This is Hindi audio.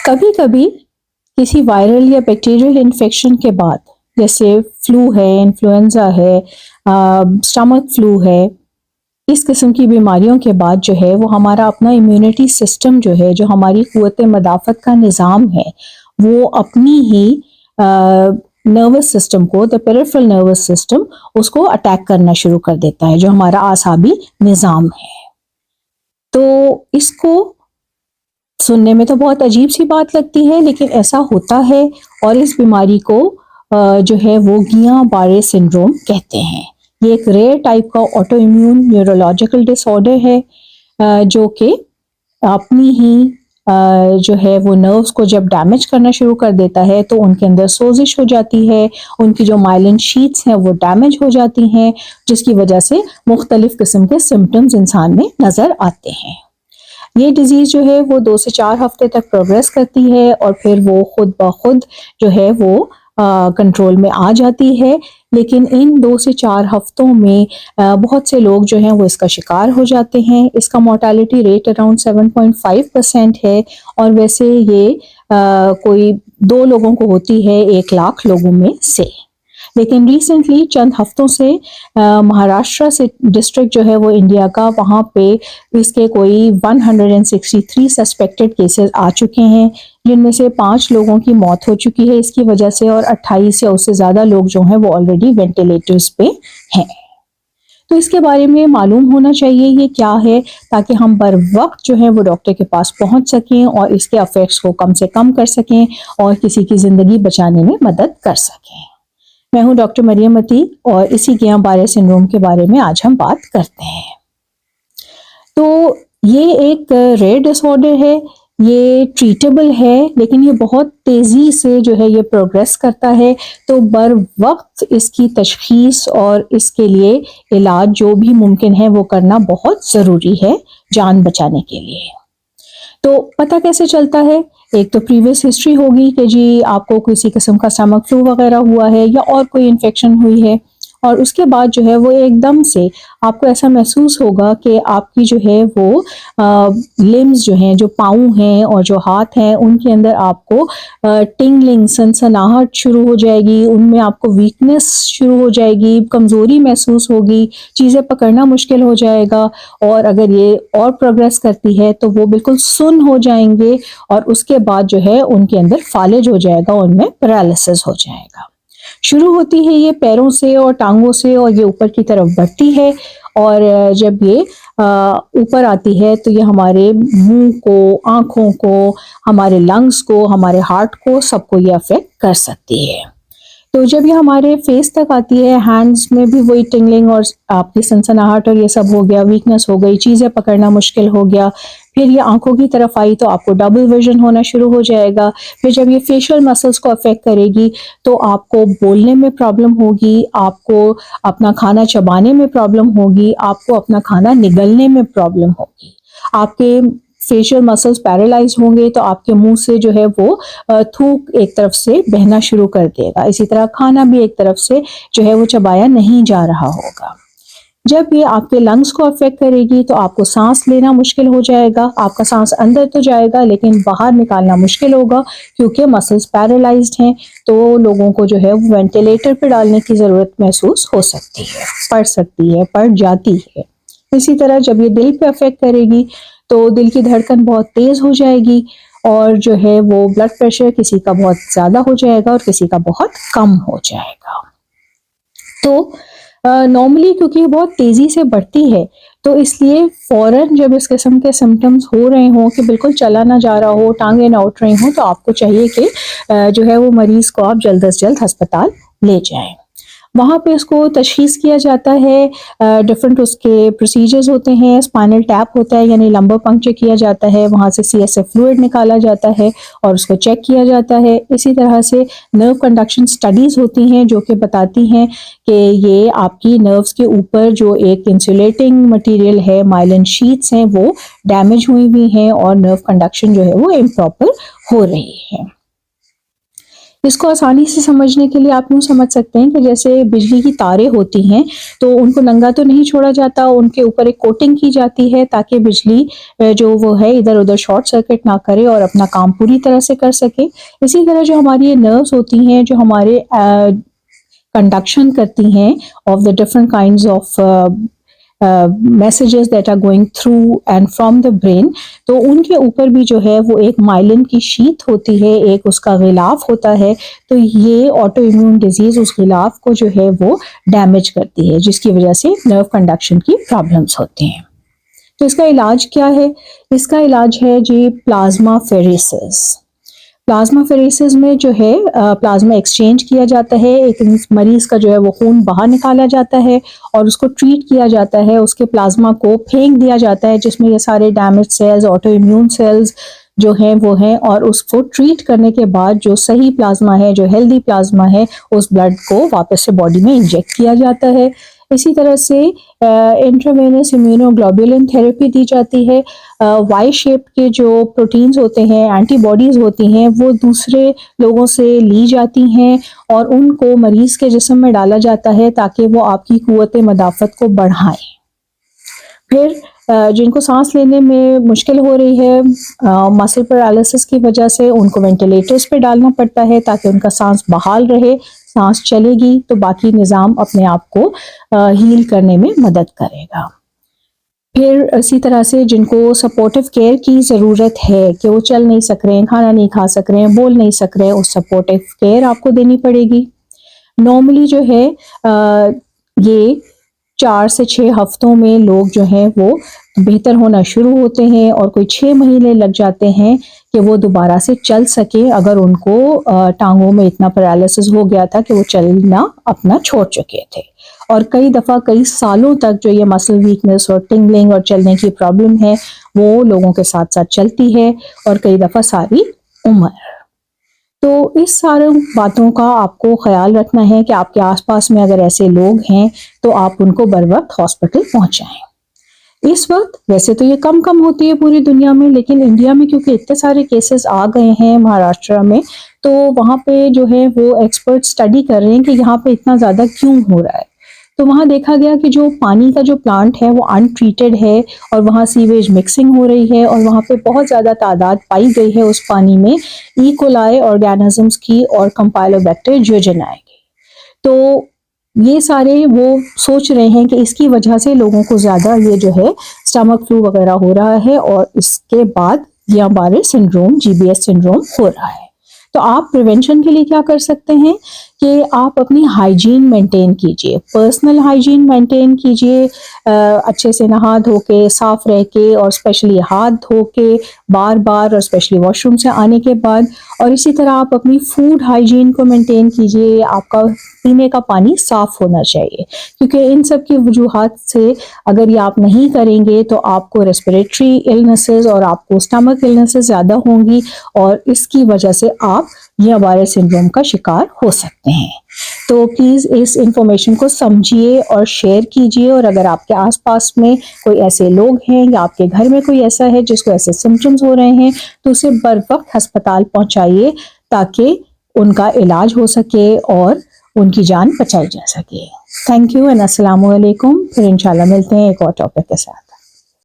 कभी कभी किसी वायरल या बैक्टीरियल इन्फेक्शन के बाद, जैसे फ्लू है, इन्फ्लुएंजा है, स्टमक फ्लू है, इस किस्म की बीमारियों के बाद जो है वो हमारा अपना इम्यूनिटी सिस्टम जो है, जो हमारी कुव्वत मदाफ़त का निज़ाम है, वो अपनी ही नर्वस सिस्टम को, द पेरिफेरल नर्वस सिस्टम, उसको अटैक करना शुरू कर देता है, जो हमारा आसाबी निज़ाम है। तो इसको सुनने में तो बहुत अजीब सी बात लगती है, लेकिन ऐसा होता है। और इस बीमारी को जो है वो गियां बारे सिंड्रोम कहते हैं। ये एक रेयर टाइप का ऑटो इम्यून न्यूरोलॉजिकल डिसऑर्डर है, जो कि अपनी ही जो है वो नर्व्स को जब डैमेज करना शुरू कर देता है तो उनके अंदर सोजिश हो जाती है, उनकी जो माइलिन शीट्स हैं वो डैमेज हो जाती हैं, जिसकी वजह से मुख्तलिफ किस्म के सिम्टम्स इंसान में नज़र आते हैं। ये डिजीज़ जो है वो 2 से 4 हफ्ते तक प्रोग्रेस करती है और फिर वो खुद ब खुद जो है वो कंट्रोल में आ जाती है। लेकिन इन 2 से 4 हफ्तों में बहुत से लोग जो हैं वो इसका शिकार हो जाते हैं। इसका मोर्टालिटी रेट अराउंड 7.5% है और वैसे ये कोई 2 लोगों को होती है 1 लाख लोगों में से। लेकिन रिसेंटली चंद हफ्तों से महाराष्ट्र से डिस्ट्रिक्ट जो है वो इंडिया का, वहाँ पे इसके कोई 163 सस्पेक्टेड केसेस आ चुके हैं, जिनमें से 5 लोगों की मौत हो चुकी है इसकी वजह से, और 28 या उससे ज़्यादा लोग जो हैं वो ऑलरेडी वेंटिलेटर्स पे हैं। तो इसके बारे में मालूम होना चाहिए ये क्या है, ताकि हम बर वक्त जो है वो डॉक्टर के पास पहुंच सकें और इसके इफेक्ट्स को कम से कम कर सकें और किसी की ज़िंदगी बचाने में मदद कर सकें। मैं हूं डॉक्टर मरियम अतीक और इसी गियां बारे सिंड्रोम के बारे में आज हम बात करते हैं। तो ये एक रेयर डिसऑर्डर है, ये ट्रीटेबल है, लेकिन ये बहुत तेज़ी से जो है ये प्रोग्रेस करता है। तो बर वक्त इसकी तशखीस और इसके लिए इलाज जो भी मुमकिन है वो करना बहुत ज़रूरी है जान बचाने के लिए। तो पता कैसे चलता है? एक तो प्रीवियस हिस्ट्री होगी कि जी आपको किसी किस्म का स्टमक फ्लू वगैरह हुआ है या और कोई इन्फेक्शन हुई है, और उसके बाद जो है वो एकदम से आपको ऐसा महसूस होगा कि आपकी जो है वो लिम्स जो हैं, जो पाँव हैं और जो हाथ हैं, उनके अंदर आपको टिंगलिंग, सनसनाहट शुरू हो जाएगी, उनमें आपको वीकनेस शुरू हो जाएगी, कमज़ोरी महसूस होगी, चीज़ें पकड़ना मुश्किल हो जाएगा। और अगर ये और प्रोग्रेस करती है तो वो बिल्कुल सुन्न हो जाएंगे और उसके बाद जो है उनके अंदर फालिज हो जाएगा, उनमें पैरालिसिस हो जाएगा। शुरू होती है ये पैरों से और टांगों से और ये ऊपर की तरफ बढ़ती है, और जब ये ऊपर आती है तो ये हमारे मुंह को, आँखों को, हमारे लंग्स को, हमारे हार्ट को, सबको ये अफेक्ट कर सकती है। तो जब ये हमारे फेस तक आती है, हैंड्स में भी वही टिंगलिंग और आपकी सनसनाहट और ये सब हो गया, वीकनेस हो गई, चीज़ें पकड़ना मुश्किल हो गया। फिर ये आंखों की तरफ आई तो आपको डबल विजन होना शुरू हो जाएगा। फिर जब ये फेशियल मसल्स को अफेक्ट करेगी तो आपको बोलने में प्रॉब्लम होगी, आपको अपना खाना चबाने में प्रॉब्लम होगी, आपको अपना खाना निगलने में प्रॉब्लम होगी। आपके फेशियल मसल्स पैरालाइज होंगे तो आपके मुंह से जो है वो थूक एक तरफ से बहना शुरू कर देगा। इसी तरह खाना भी एक तरफ से जो है वो चबाया नहीं जा रहा होगा। जब ये आपके लंग्स को अफेक्ट करेगी तो आपको सांस लेना मुश्किल हो जाएगा। आपका सांस अंदर तो जाएगा लेकिन बाहर निकालना मुश्किल होगा, क्योंकि मसल्स पैरालाइज्ड हैं। तो लोगों को जो है वो वेंटिलेटर पे डालने की ज़रूरत महसूस हो सकती है, पड़ सकती है, पड़ जाती है। इसी तरह जब ये दिल पे अफेक्ट करेगी तो दिल की धड़कन बहुत तेज़ हो जाएगी और जो है वो ब्लड प्रेशर किसी का बहुत ज़्यादा हो जाएगा और किसी का बहुत कम हो जाएगा। तो नॉर्मली क्योंकि ये बहुत तेज़ी से बढ़ती है तो इसलिए फ़ौरन जब इस किस्म के सिम्टम्स हो रहे हों कि बिल्कुल चला ना जा रहा हो, टांगें ना उठ रही हों, तो आपको चाहिए कि जो है वो मरीज़ को आप जल्द से जल्द अस्पताल ले जाएं। वहाँ पे उसको तशख़ीस किया जाता है, डिफरेंट उसके प्रोसीजर्स होते हैं। स्पाइनल टैप होता है, यानी लंबर पंक्चर किया जाता है, वहाँ से CSF फ्लूइड निकाला जाता है और उसको चेक किया जाता है। इसी तरह से नर्व कंडक्शन स्टडीज़ होती हैं जो कि बताती हैं कि ये आपकी नर्व्स के ऊपर जो एक इंसुलेटिंग मटेरियल है, माइलिन शीट्स हैं, वो डैमेज हुई हैं और नर्व कंडक्शन जो है वो इम्प्रॉपर हो रही है। इसको आसानी से समझने के लिए आप यूँ समझ सकते हैं कि जैसे बिजली की तारें होती हैं, तो उनको नंगा तो नहीं छोड़ा जाता, उनके ऊपर एक कोटिंग की जाती है ताकि बिजली जो वो है इधर-उधर शॉर्ट सर्किट ना करे और अपना काम पूरी तरह से कर सके। इसी तरह जो हमारी ये नर्व्स होती हैं, जो हमारे कंडक्शन करती हैं of the different kinds of messages that are going through and from the brain, तो उनके ऊपर भी जो है वो एक माइलिन की शीथ होती है, एक उसका गिलाफ होता है। तो ये ऑटो इम्यून डिजीज उस गिलाफ को जो है वो डैमेज करती है, जिसकी वजह से नर्व कंडक्शन की प्रॉब्लम्स होती हैं। तो इसका इलाज क्या है? इसका इलाज है जी प्लाज्मा फेरेसिस। प्लाज्मा फेरेसिस में जो है प्लाज्मा एक्सचेंज किया जाता है, एक मरीज का जो है वो खून बाहर निकाला जाता है और उसको ट्रीट किया जाता है, उसके प्लाज्मा को फेंक दिया जाता है जिसमें ये सारे damage cells, auto immune cells जो हैं वो हैं, और उसको ट्रीट करने के बाद जो सही प्लाज्मा है, जो हेल्दी प्लाज्मा है, उस ब्लड को वापस से बॉडी में इंजेक्ट किया जाता है। इसी तरह से इंट्रावेनस इम्यूनोग्लोबुलिन थेरेपी दी जाती है। वाई शेप के जो प्रोटीन्स होते हैं, एंटीबॉडीज़ होती हैं, वो दूसरे लोगों से ली जाती हैं और उनको मरीज़ के जिस्म में डाला जाता है ताकि वो आपकी क़ुव्वत मदाफ़त को बढ़ाएँ। फिर जिनको सांस लेने में मुश्किल हो रही है मसल पैरालिसिस की वजह से, उनको वेंटिलेटर्स पे डालना पड़ता है ताकि उनका सांस बहाल रहे। सांस चलेगी तो बाकी निज़ाम अपने आप को हील करने में मदद करेगा। फिर इसी तरह से जिनको सपोर्टिव केयर की ज़रूरत है कि वो चल नहीं सक रहे हैं, खाना नहीं खा सक रहे हैं, बोल नहीं सक रहे हैं, उस सपोर्टिव केयर आपको देनी पड़ेगी। नॉर्मली जो है ये 4 से 6 हफ्तों में लोग जो हैं वो बेहतर होना शुरू होते हैं और कोई 6 महीने लग जाते हैं कि वो दोबारा से चल सकें, अगर उनको टाँगों में इतना पैरालिसिस हो गया था कि वो चलना अपना छोड़ चुके थे। और कई दफ़ा कई सालों तक जो ये मसल वीकनेस और टिंगलिंग और चलने की प्रॉब्लम है, वो लोगों के साथ-साथ चलती है और कई दफ़ा सारी उम्र। तो इस सारे बातों का आपको ख़्याल रखना है कि आपके आस-पास में अगर ऐसे लोग हैं, तो आप उनको बर वक़्त हॉस्पिटल पहुँचाएँ। इस वक़्त वैसे तो ये कम-कम होती है पूरी दुनिया में, लेकिन इंडिया में क्योंकि इतने सारे केसेस आ गए हैं महाराष्ट्र में, तो वहाँ पे जो है वो एक्सपर्ट स्टडी कर रहे हैं कि यहाँ पे इतना ज़्यादा क्यों हो रहा है। तो वहाँ देखा गया कि जो पानी का जो प्लांट है वो अनट्रीटेड है और वहाँ सीवेज मिक्सिंग हो रही है और वहाँ पे बहुत ज़्यादा तादाद पाई गई है उस पानी में ई कोलाई ऑर्गेनिजम्स की और कंपाइलोबैक्टर जियोजेनाई की। तो ये सारे वो सोच रहे हैं कि इसकी वजह से लोगों को ज़्यादा ये जो है स्टमक फ्लू वगैरह हो रहा है और इसके बाद गियान-बारे सिंड्रोम, जीबीएस सिंड्रोम हो रहा है। तो आप प्रिवेंशन के लिए क्या कर सकते हैं कि आप अपनी हाइजीन मेंटेन कीजिए, पर्सनल हाइजीन मेंटेन कीजिए, अच्छे से नहा धो के, साफ रह के और स्पेशली हाथ धो के बार-बार और स्पेशली वॉशरूम से आने के बाद। और इसी तरह आप अपनी फूड हाइजीन को मेंटेन कीजिए, आपका पीने का पानी साफ होना चाहिए, क्योंकि इन सब की वजूहात से अगर ये आप नहीं करेंगे तो आपको रेस्पिरेटरी इलनेसेस और आपको स्टमक इलनेसेस ज़्यादा होंगी और इसकी वजह से आप गियान-बारे सिंड्रोम का शिकार हो सकते हैं। तो प्लीज़ इस इंफॉर्मेशन को समझिए और शेयर कीजिए, और अगर आपके आसपास में कोई ऐसे लोग हैं या आपके घर में कोई ऐसा है जिसको ऐसे सिम्पटम्स हो रहे हैं, तो उसे बर वक्त अस्पताल पहुंचाइए ताकि उनका इलाज हो सके और उनकी जान बचाई जा सके। थैंक यू एंड अस्सलाम वालेकुम। फिर इंशाल्लाह मिलते हैं एक और टॉपिक के साथ।